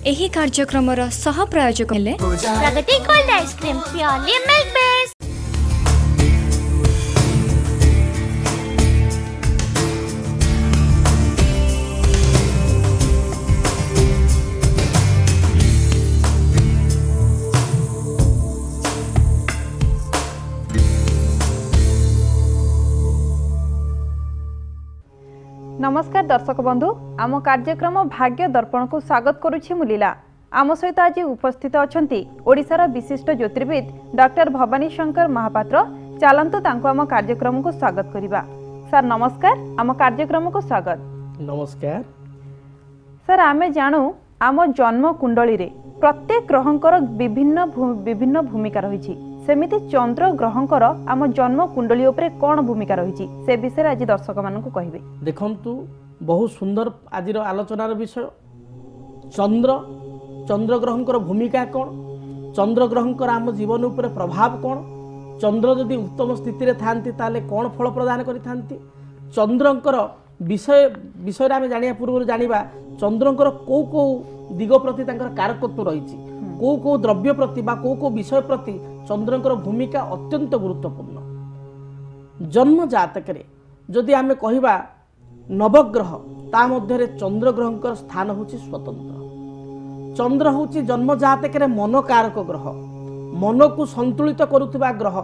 एही कार्यक्रमर सह प्रायोजक हेले Pragati cold ice cream purely milk based. नमस्कार दर्शक बंधु, आम कार्यक्रम भाग्य दर्पण को स्वागत करुछि मुलीला। आम सहित आज उपस्थित अछंती ओडिशार विशिष्ट ज्योतिर्विद डॉक्टर भवानी शंकर महापात्र। चलंतु तांको आम कार्यक्रम को स्वागत करिबा। सर नमस्कार, आम कार्यक्रम को स्वागत। नमस्कार सर, आमे जानू आम जन्म कुंडली रे प्रत्येक ग्रहंकर विभिन्न भूमिका रही। सेमिति चंद्र ग्रहंकर आम जन्म कुंडली उपरे कौन भूमिका रही से विषय आज दर्शक मानक कहिबे। देखंतु बहुत सुंदर आज आलोचनार विषय चंद्र ग्रहंकर भूमिका कौन, चंद्र ग्रहंकर आम जीवन उपर प्रभाव कौन, चंद्र जदि उत्तम स्थिति रे थांती ताले कौन फल प्रदान करि थांती, चंद्रंकर विषय आम जानिया पूर्व जानिबा चंद्रंकर को दिग प्रति तांकर कारकत्व रही, को द्रव्य प्रति बा को विषय प्रति चंद्रंकर भूमिका अत्यंत गुरुत्वपूर्ण। जन्म जातक रे जदि आम कहिबा नवग्रह ता मध्य चंद्र ग्रहंकर स्थान होची स्वतंत्र। चंद्र होची जन्म जातक रे मन कारक ग्रह, मन को संतुलित करुथिबा ग्रह,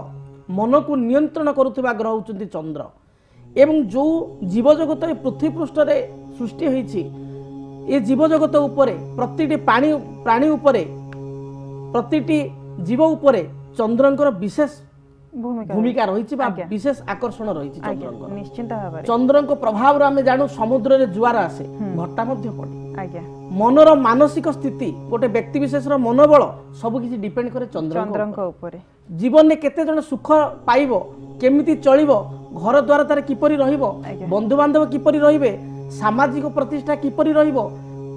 मन को नियंत्रण करुथिबा ग्रह होचंती चंद्र। एवं जो जीव जगत पृथ्वी पृष्ठ रे सृष्टि होईची ए जीव जगत उपरे प्रतिटी प्राणी उपरे प्रतिटी जीव उपरे चंद्रंकर विशेष भूमिका रही, विशेष आकर्षण रही। निश्चिंत भाव चंद्रंक प्रभाव आम जानू समुद्र रे जुआर आसे भट्टा मध्य पड़े। मनर मानसिक स्थिति गोटे व्यक्ति विशेष मनोबल सब किसी डिपेंड करे चंद्रंक ऊपर। जीवन में केते जन सुख पाइबो, केमिति चलिबो, घर द्वार तार किपरि रहिबो, बंधु बांधव किपरि रहिबे, सामाजिक प्रतिष्ठा किपरि रहिबो,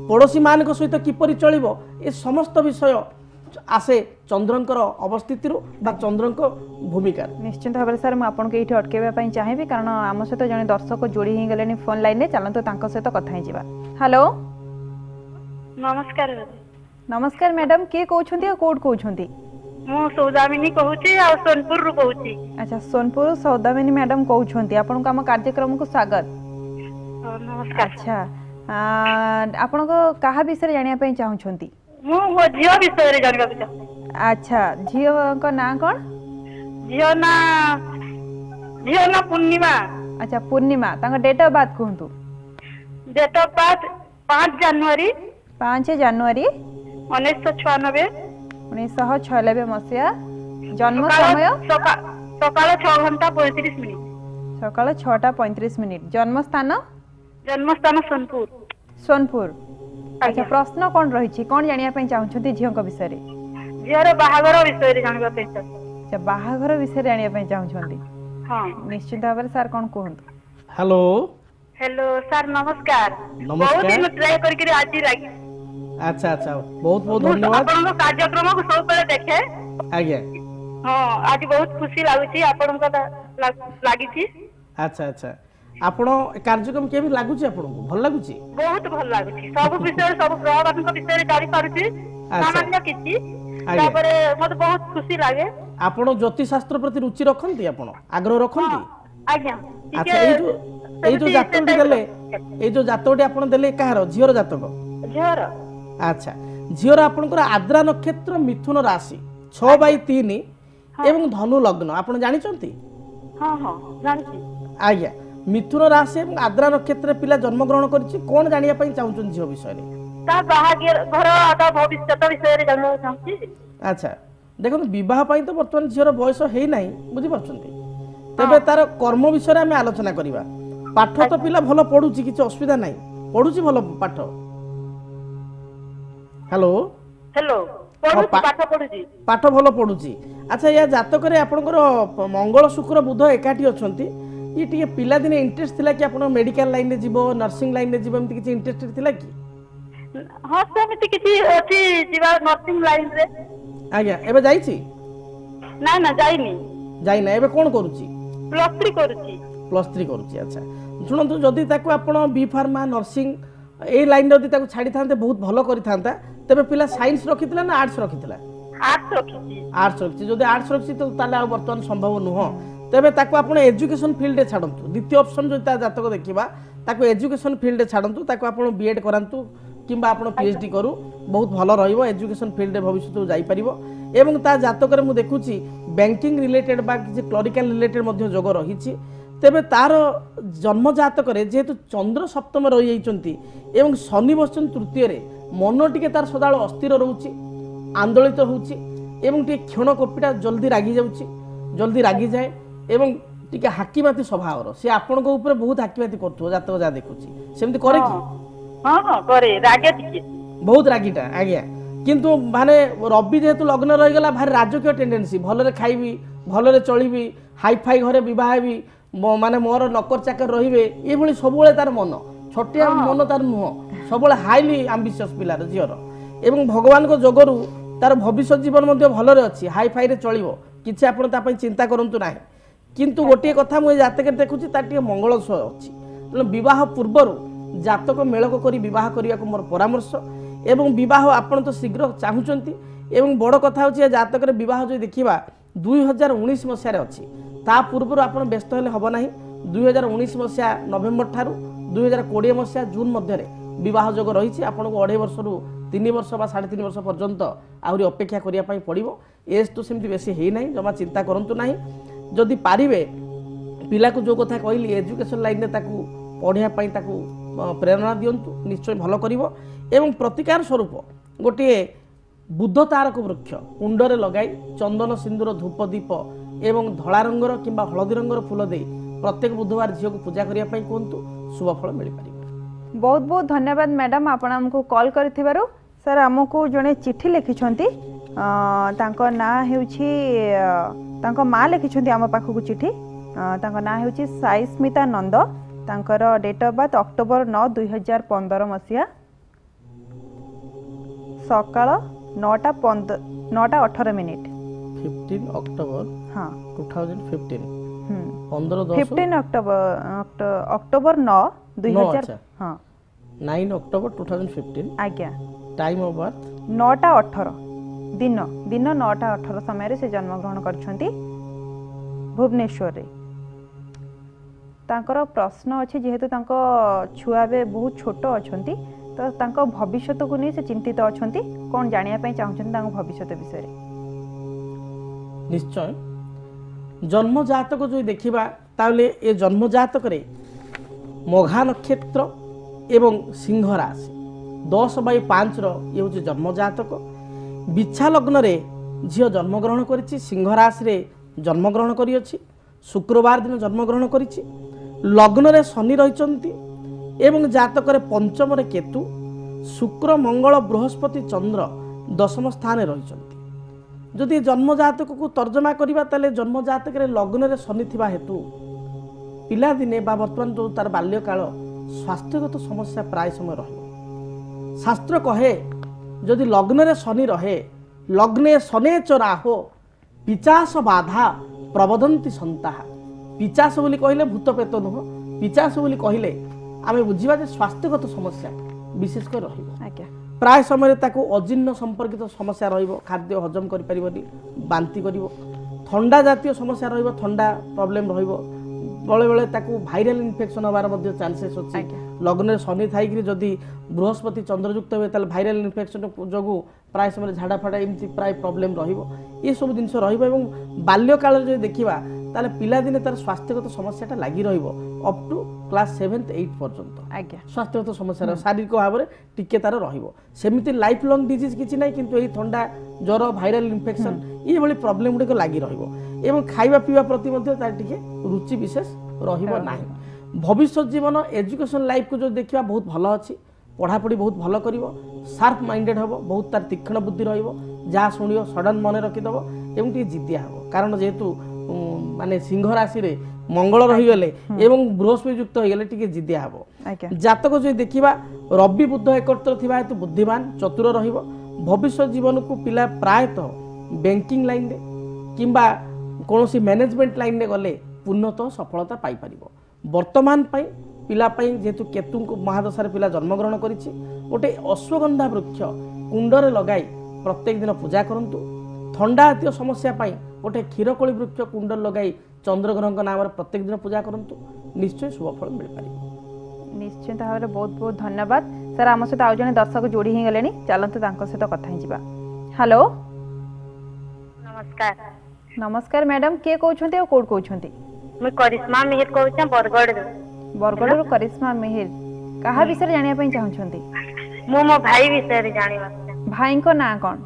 पड़ोशी मान सहित किपरि चलिबो, ए समस्त विषय आसे चंद्रंकर अवस्थिति चंद्रंक भूमिका। निश्चिंत भाव सर मुझे ये अटकैवाई चाहिए कारण आम सहित जड़े दर्शक जोड़ी ही गले फोन लाइन में। चलते सहित कथा ही। हेलो नमस्कार। नमस्कार मैडम, किए कहते कौट कहते? सौदामिनी कहूची आ सोनपुर रु कहूची। अच्छा, सोनपुर सौदामिनी मैडम कहते आपन आम कार्यक्रम को स्वागत। नमस्कार। अच्छा, आपन कहा विषय जानिया चाहूछंती? मो झियो विषय रे जानिबा के चाहते। अच्छा, झियो को ना कोन? झियो ना पूर्णिमा। अच्छा, पूर्णिमा तांका डेट ऑफ बर्थ कहंतु। डेट ऑफ बर्थ 5 जनवरी 1996 मसिया। जन्म समय सकाळ 6 घंटा 35 मिनिट। सकाळ 6टा 35 मिनिट। जन्म स्थान सोनपुर। सोनपुर। अच्छा, प्रश्न कौन रही कौन जानिया चाहते झील विषय? झीर बाहागर विषय जाना। अच्छा, बाहागर विषय जानिया चाहते? हाँ, निश्चित भाव में सर कौन कहतु? हेलो हेलो सर, नमस्कार। बहुत दिन ट्राई करके आज लगी। अच्छा अच्छा, बहुत बहुत धन्यवाद। आपन कार्यक्रम को सब बेले देखे। आज्ञा। हां, आज बहुत खुशी लागुची आपन को लागी थी। अच्छा अच्छा, आपण कार्यक्रम केबी लागुची? आपण को भल लागुची? बहुत भल लागुची। सब विषय सब ग्रहवान को विषय जानि पारुची। सामान्य किछि तापर मते बहुत खुशी लागे। आपण ज्योतिष शास्त्र प्रति रुचि रखंती? आपण आग्रह रखंती? आज्ञा। अच्छा, ए जो जातकटी देले, ए जो जातकटी आपण देले कहार? झियोर जातक? झियोर। अच्छा, झियोर आपनकर आद्रा नक्षत्र मिथुन राशि 6/3 एवं धनु लग्न आपण जानि चंती? हां हां, जानि। आज्ञा, मिथुन राशि एवं आद्रा नक्षत्र पिला जन्म ग्रहण करिछि। कोन जानिया पई चाहउछन झियो विषय रे? ता भाग्य घर आदा भविष्यत विषय रे जानना चाहछि। अच्छा, देखो विवाह पई तो वर्तमान झियोर बयस हेई नाही, बुझि परछंती। तबे तार कर्म विषय रे हम आलोचना करिबा। पाठ तो पिला भलो पढुछि, किछ असुविधा नाही, पढुछि भलो पाठ। हेलो हेलो, पढुछि पाठ पढुछि, पाठ भलो पढुछि। अच्छा, या जातक रे आपनकर मंगल शुक्र बुध एकाठी अछंती। ये टिके पिला दिने इंटरेस्ट थिला कि आपण मेडिकल लाइन रे जीवो, नर्सिंग लाइन रे जीवो, एमति किछि इंटरेस्टेड थिला कि? हां, सेमिति किछि अछि जीवा नर्सिंग लाइन रे। आज्ञा, एबे जाईछि? ना ना, जाईनी। जाईना। एबे कोन करूछि? +3 करूछि। +3 करूछि। अच्छा, सुनंतु जदि ताको आपण बी फार्मा नर्सिंग ए लाइन जदि ताको छाडी थांते बहुत भलो करि थांता, तेबे पिला साइंस रखिथिला ना आर्ट्स रखिथिला आर्ट्स रखिछि आर्ट्स रखिछि जदि आर्ट्स रखिछि तो ताले आ वर्तमान संभव नुह तेबे ताको आपण एजुकेशन फील्ड रे छाडंतु द्वितीय ऑप्शन जो ता जातक देखिबा ताको एजुकेशन फील्ड रे छाडंतु ताको आपण बीएड करांतु किंबा आपण पीएचडी करू बहुत भलो रहइबो एजुकेशन फील्ड रे भविष्य जाई परिबो एवं ता जातक रे मु देखुछि बैंकिंग रिलेटेड बा कि क्लरिकल रिलेटेड मध्ये जोग रहिछि तेबे तार जन्म जातक रे जेहेतु चंद्र सप्तम रहि जाइचंती एवं शनि बसन तृतीय रे मन टिके तार सदाळ अस्थिर रहउछि आंदोलित होउछि एवं टिके क्षण कपिटा जल्दी रागी जाउछि जल्दी रागी जाए एवं टिके हाकीमाती स्वभाव से आपन को ऊपर बहुत हाकीमाती करथो जातक जा देखुछि सेमति करे कि हां हां करे रागे टिके बहुत रागीटा आज्ञा किंतु माने रवि जेहेतु लग्न रही गला भारी राजकीय टेंडेंसी भलरे खाइबी भलरे चलिबी हाई फाई घरे विवाह हेबी माने मोर नकर चाकर रहिबे ए भली सबले तार मन छोटिया मन तार नुह सबले हाईली एम्बिशियस पिलार जियर एवं भगवान को जोगरु तार भविष्य जीवन मध्ये भलरे अछि हाई फाई रे चलिबो किछि आपण ता पई चिंता करंतु नाही किंतु गोटे कथा मु जातक देखुछि ता टिके मंगल सह अछि त विवाह पूर्वरु जातक मेलक करी विवाह करिया को मोर परामर्श एवं विवाह आपण तो शीघ्र चाहूचंती एवं बड़ कथा होछि जातक रे विवाह जो देखिबा 2019 मसिया रे अछि ता पूर्व आपण व्यस्त हेले हबो नाही 2019 मसिया नवेम्बर ठारू 2020 मसिया जून मध्य रे विवाह जोग रहिछि आपण को 2.5 वर्ष रु 3 वर्ष बा 3.5 वर्ष पर्यंत आउरी अपेक्षा करिया पई पड़िबो एज तो सेमति बेसी हेई नाही जमा चिंता करंतु नाही जदि पारिबे पिला को जो कथा कहली एजुकेशन लाइन ने ताकू पढ़िया पई ताकू प्रेरणा दियंतु निश्चय भलो करिवो एवं प्रतिकार स्वरूप गोटे बुद्ध तारक वृक्ष कुंडरे लगाई चंदन सिंदूर धूप दीप एवं धला रंगर किंबा हलदी रंगर फूल दे प्रत्येक बुधवार झील को पूजा करिया पई कोंतु शुभ फल मिल पारिबो। बहुत बहुत धन्यवाद मैडम आपण हमको कॉल करथिबारु सर हमको जने चिट्ठी लिखिछंती तांको ना हेउछि तांको मां लिखिछंती हम पाखु चिट्ठी तांको ना हेउछि साई स्मिता नंद तांकर डेट ऑफ बर्थ अक्टोबर 9 2015 मसिया सकाळ 9:18 मिनिट 15 अक्टोबर हाँ 2015 15 अक्टोबर 9 2000 हाँ 9 अक्टोबर 2015 आज्ञा टाइम ऑफ बर्थ 9:18 दिन 9:18 समय से जन्म ग्रहण करछंती भुवनेश्वर रे तांकर प्रश्न अछि जेहेतु तांको छुआ बे बहुत छोट अछंती तो तांको भविष्य को नहीं से चिंतित अछंती कोन जानिया पई चाहछंती तांको भविष्य विषय रे निश्चय जन्म जातक जो देखिबा ताले ए जन्म जातक रे मघा नक्षत्र एवं सिंह राशि 10/5 रो ये होची जन्म जातक बिच्छा लग्न रे झियो जन्म ग्रहण करिछि सिंह राशि रे जन्म ग्रहण करि अछि शुक्रवार दिन जन्म ग्रहण करिछि लग्न रे शनि रहिचंती एवं जातक रे पंचम रे केतु शुक्र मंगल बृहस्पति चंद्र दशम स्थान रे रहिचंती जदि जन्म जातक को तर्जमा करिबा ताले जन्म जातक रे लग्न रे शनि थिबा हेतु पिला दिने बा वर्तमान जो तार बाल्य काल स्वास्थ्यगत समस्या प्राय समय रहे शास्त्र कहे जदि लग्न रे शनि रहे लग्ने शने चराहो पिचास बाधा प्रबदंती संताह पिचास बोली कहले भूत प्रेत नुह पिचास बोली कहले आमे बुझिबा जे स्वास्थ्यगत समस्या विशेष कर रहिबो आज्ञा प्राय समय ताको अजीर्ण संपर्कित समस्या रहिबो खाद्य हजम करि परिबनी बांती करिवो ठंडा जातीय समस्या रहिबो ठंडा प्रॉब्लम रहिबो बळे बळे ताको वायरल इन्फेक्शन होबार मध्ये चांसेस अछि लग्न शनि थाई कि जदि बृहस्पति चंद्रयुक्त हुए ताले वायरल इन्फेक्शन जोगु प्राय समय झाड़ा फाड़ा एमती प्राय प्रॉब्लम रहिबो ये सब जिंस रहिबो एवं बाल्य काल जे देखिबा ताले पिला दिने तार स्वास्थ्यगत समस्याटा लागि रहिबो up to class 7th 8th पर्यंत आज्ञा स्वास्थ्यगत समस्या शारीरिक भाव में टिके तार रहिबो सेमिति लाइफ लॉन्ग डिजीज किछि नै किंतु एही ठंडा ज्वर वायरल इन्फेक्शन ये भली प्रॉब्लम गुडी को लागि रहिबो एवं खाइबा पीवा प्रति मध्ये तार टिके रुचि विशेष रहिबो नाही भविष्य जीवन एजुकेशन लाइफ को जो देखिबा बहुत भलो अछि पढ़ापढ़ी बहुत भलो करिवो शार्प माइंडेड हबो बहुत तार तीक्ष्ण बुद्धि रहिबो जा सुनियो सडन मने रखिदबो एवं टी जिद्दिया हबो कारण जेहेतु माने सिंह राशि रे मंगल रही गले एवं बृहस्पति युक्त हो गले टिके जिद्दिया हबो जातक जो देखिबा रवि बुध एकत्र थिबा हेतु बुद्धिमान चतुर रहिबो भविष्य जीवन को पिला प्रायतः बैंकिंग लाइन रे किंबा कोनोसी मैनेजमेंट लाइन रे गले पूर्णतः सफलता पाई परिबो वर्तमान पई पिला पई जेतु केतु महादशा रे पिला जन्म ग्रहण करिछि गोटे अश्वगंधा वृक्ष कुंडरे लगाई प्रत्येक दिन पूजा करंतु थंडा जातीय समस्या पाई गोटे क्षीरकोली वृक्ष कुंडर लगाई चंद्रग्रह नाम प्रत्येक दिन पूजा करंतु निश्चय शुभ फल मिल पारिबो। निश्चित भाव में बहुत बहुत धन्यवाद सर। आम सहित आउ जने दर्शक जोड़ी ही गले चलते सहित कथा ही जावा। हेलो नमस्कार। नमस्कार मैडम किए कहते और कौट कहते? मुझे करिश्मा मिहिर कहूँ बरगढ़। बरगढ़ करिश्मा मिहिर कहा विषय जानिया चाहते? मु मो भाई विषय जानवा। भाई को ना कौन?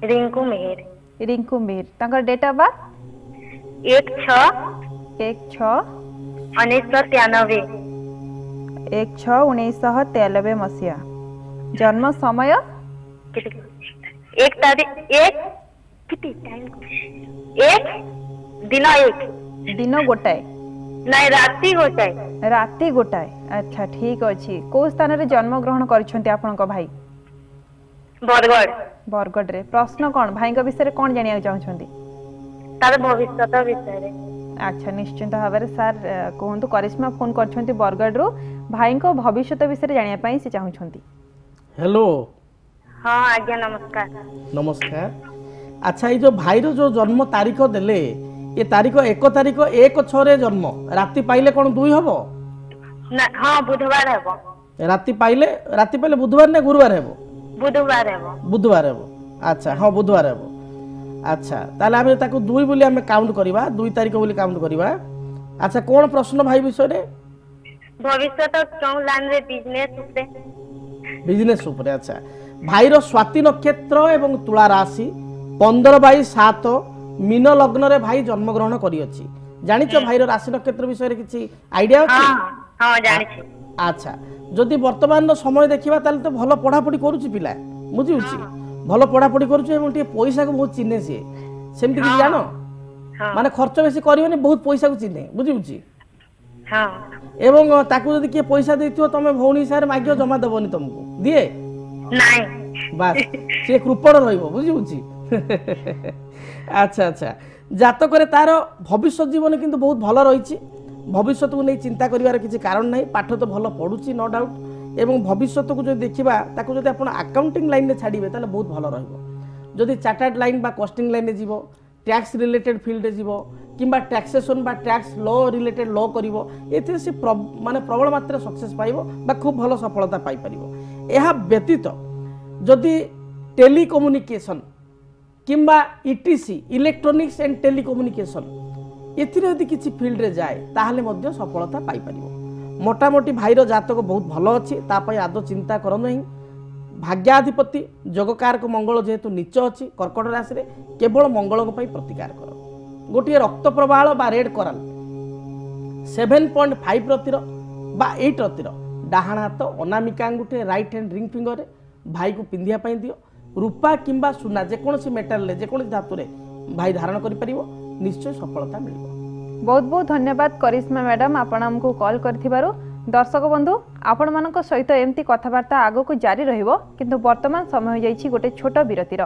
रिंकू मिहिर। रिंकू मिहिर तंकर डेट ऑफ बर्थ 1/6/1993 1/6/1993 मसीहा। जन्म समय 1 तारीख 1 दिन गोटाए नहीं राति गोटाए। राति गोटाए। अच्छा ठीक अच्छी। को स्थान रे जन्म ग्रहण करछन्ती आपन को भाई? बरगढ़। बरगढ़ रे। प्रश्न कौन भाई का विषय कौन जानिया चाहछन्ती? तार भविष्य विषय। अच्छा निश्चिंत भाव में सर कहतु करिश्मा फोन करछन्ती बरगढ़ रो भाई को भविष्य विषय जानिया पई से चाहछन्ती। हेलो हाँ आज्ञा नमस्कार। नमस्कार। अच्छा ये जो भाई रो जो जन्म तारीख देले ये तारीख 1 तारीख 1/6 रे जन्म राति पाइले कौन 2 हबो ना? हाँ बुधवार हेबो। राति पाइले बुधवार ने गुरुवार हेबो? बुधवार हेबो। बुधवार हेबो। अच्छा हाँ बुधवार हेबो। अच्छा ताले आमे ताको 2 बोली आमे काउंट करबा 2 तारीख बोली काउंट करबा। अच्छा कौन प्रश्न भाई विषय रे? भविष्य तो स्ट्रांग लाइन रे बिजनेस ऊपर। अच्छा भाई रो स्वाति नक्षत्र एवं तुला राशि 15/7 मीन लग्न रे भाई जन्म ग्रहण करी अछि। जानिछो भाई रो राशि नक्षत्र विषय रे किछि आईडिया अछि? हाँ जानि छी। अच्छा जदि वर्तमान समय देखिबा ताले तो भलो पढ़ा पढ़ी करूछि पिला बुझिउछि भलो पढ़ा पढ़ी करूछि एवं टी पैसा को बहुत चिन्हे से सेमति कि जानो माने खर्च बेसी करिवनी बहुत पैसा को चिन्हे बुझिउछि। हाँ एवं ताकू जदि के पैसा देथियो तमे भौणी सार मागियो जमा देबोनी तुमको दिए नहीं बस से कृपण रहइबो बुझिउछि। अच्छा अच्छा जातक रे तार भविष्य जीवन किंतु बहुत भलो रहिछि। भविष्य को नहीं चिंता करिवार किछि कारण नहीं। पाठ तो भलो पढुछि नो डाउट एवं भविष्य को जो देखिबा ताकू जदि आपण अकाउंटिंग लाइन रे छाडीबे ताले बहुत भलो रहइबो। जदि चार्टर्ड लाइन बा कॉस्टिंग लाइन रे जीवो टैक्स रिलेटेड फील्ड रे जीवो किंबा टैक्सेशन बा टैक्स लॉ रिलेटेड लॉ करिवो एते से माने प्रबल मात्रा सक्सेस पाइबो बा खूब भलो सफलता पाई परिबो। एहा व्यतीत जदि टेलीकम्युनिकेशन किंबा ईटीसी इलेक्ट्रॉनिक्स एंड टेलीकम्युनिकेशन एथिरे यदि किछि फील्ड रे जाए ताहले मध्य सफलता पाई परिबो। मोटामोटी भाईर जातक बहुत भलो अछि तापय आदो चिंता करो नहीं। भाग्याधिपति जगकारक मंगल जेहेतु नीच अछि कर्कट राशि रे केवल मंगल को पई प्रतिकार करो। गोटे रक्त प्रवाह बा रेड कोराल 7.5 रतिर बा 8 रतिर डाहाण हाथ अनामिका अंगुठी राइट हैंड रिंग फिंगर रे भाई को पिंधिया पई दियो। रूपा किंबा सुना जेकोसी मेटाल रे जेकोसी धातु रे भाई धारण करि परिबो निश्चय सफलता मिलिबो। बहुत बहुत धन्यवाद करिश्मा मैडम आपण हमको कॉल करथिबारु। दर्शक बंधु आपण मानक सहित एमती कथबार्ता आगो को जारी रहिबो किंतु वर्तमान समय हो जाईछि गोटे छोट विरतिर।